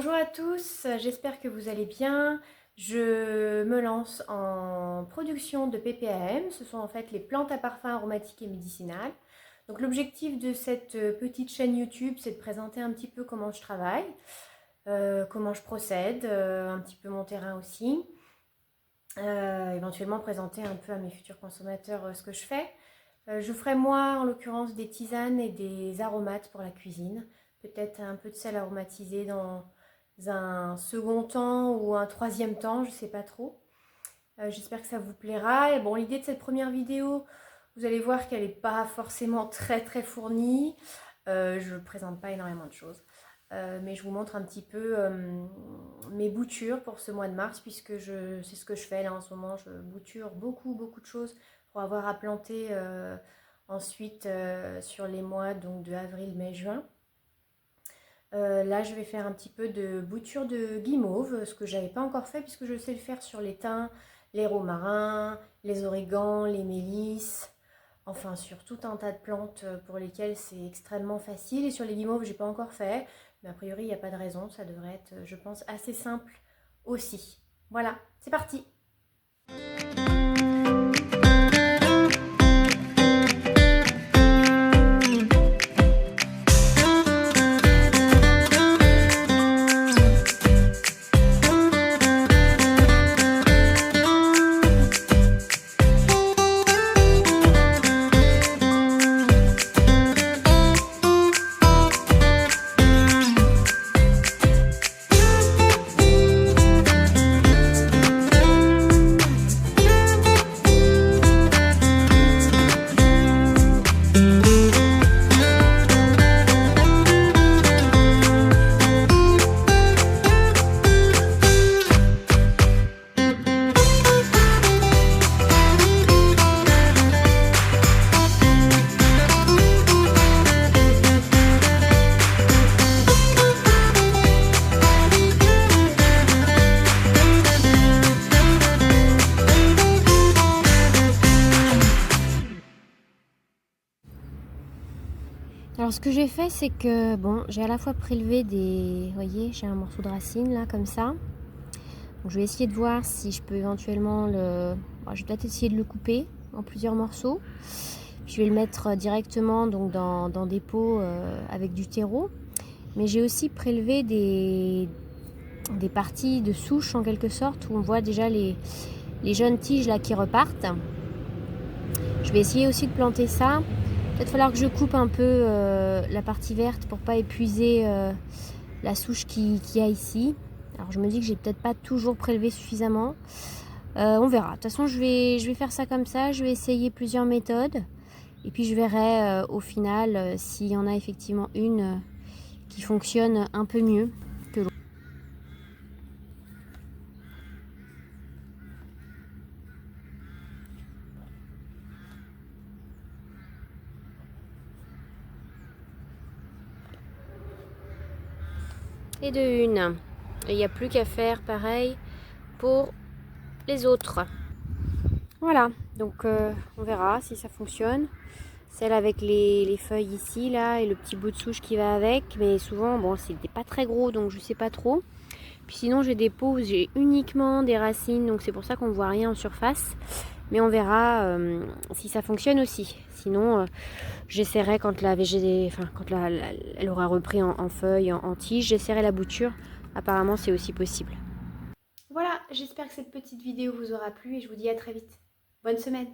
Bonjour à tous, j'espère que vous allez bien. Je me lance en production de PPAM, ce sont en fait les plantes à parfum aromatiques et médicinales. Donc l'objectif de cette petite chaîne YouTube, c'est de présenter un petit peu comment je travaille, comment je procède, un petit peu mon terrain aussi. Éventuellement présenter un peu à mes futurs consommateurs ce que je fais. Je ferai moi en l'occurrence des tisanes et des aromates pour la cuisine. Peut-être un peu de sel aromatisé dans un second temps ou un troisième temps, je ne sais pas trop. J'espère que ça vous plaira. Et bon, l'idée de cette première vidéo, vous allez voir qu'elle n'est pas forcément très fournie. Je ne présente pas énormément de choses. Mais je vous montre un petit peu mes boutures pour ce mois de mars, puisque c'est ce que je fais là en ce moment. Je bouture beaucoup de choses pour avoir à planter ensuite sur les mois donc de avril, mai, juin. Là, je vais faire un petit peu de bouture de guimauve, ce que j'avais pas encore fait puisque je sais le faire sur les thym, les romarins, les origans, les mélisses, enfin sur tout un tas de plantes pour lesquelles c'est extrêmement facile. Et sur les guimauves, j'ai pas encore fait, mais a priori, il n'y a pas de raison, ça devrait être, je pense, assez simple aussi. Voilà, c'est parti! Alors ce que j'ai fait, c'est que bon, j'ai à la fois prélevé des, vous voyez, j'ai un morceau de racine là comme ça. Donc, je vais essayer de voir si je peux éventuellement je vais peut-être essayer de le couper en plusieurs morceaux. Je vais le mettre directement donc dans des pots avec du terreau. Mais j'ai aussi prélevé des parties de souche en quelque sorte où on voit déjà les jeunes tiges là qui repartent. Je vais essayer aussi de planter ça. Peut-être falloir que je coupe un peu la partie verte pour pas épuiser la souche qu'il y a ici. Alors je me dis que j'ai peut-être pas toujours prélevé suffisamment. On verra. De toute façon je vais faire ça comme ça. Je vais essayer plusieurs méthodes. Et puis je verrai au final s'il y en a effectivement une qui fonctionne un peu mieux que l'autre. Et de une. Il n'y a plus qu'à faire pareil pour les autres. Voilà, donc on verra si ça fonctionne. Celle avec les feuilles ici, là, et le petit bout de souche qui va avec. Mais souvent, bon, c'était pas très gros, donc je sais pas trop. Puis sinon, j'ai des pots où j'ai uniquement des racines, donc c'est pour ça qu'on ne voit rien en surface. Mais on verra si ça fonctionne aussi. Sinon, j'essaierai quand elle aura repris en feuilles, en tiges, j'essaierai la bouture. Apparemment, c'est aussi possible. Voilà, j'espère que cette petite vidéo vous aura plu et je vous dis à très vite. Bonne semaine!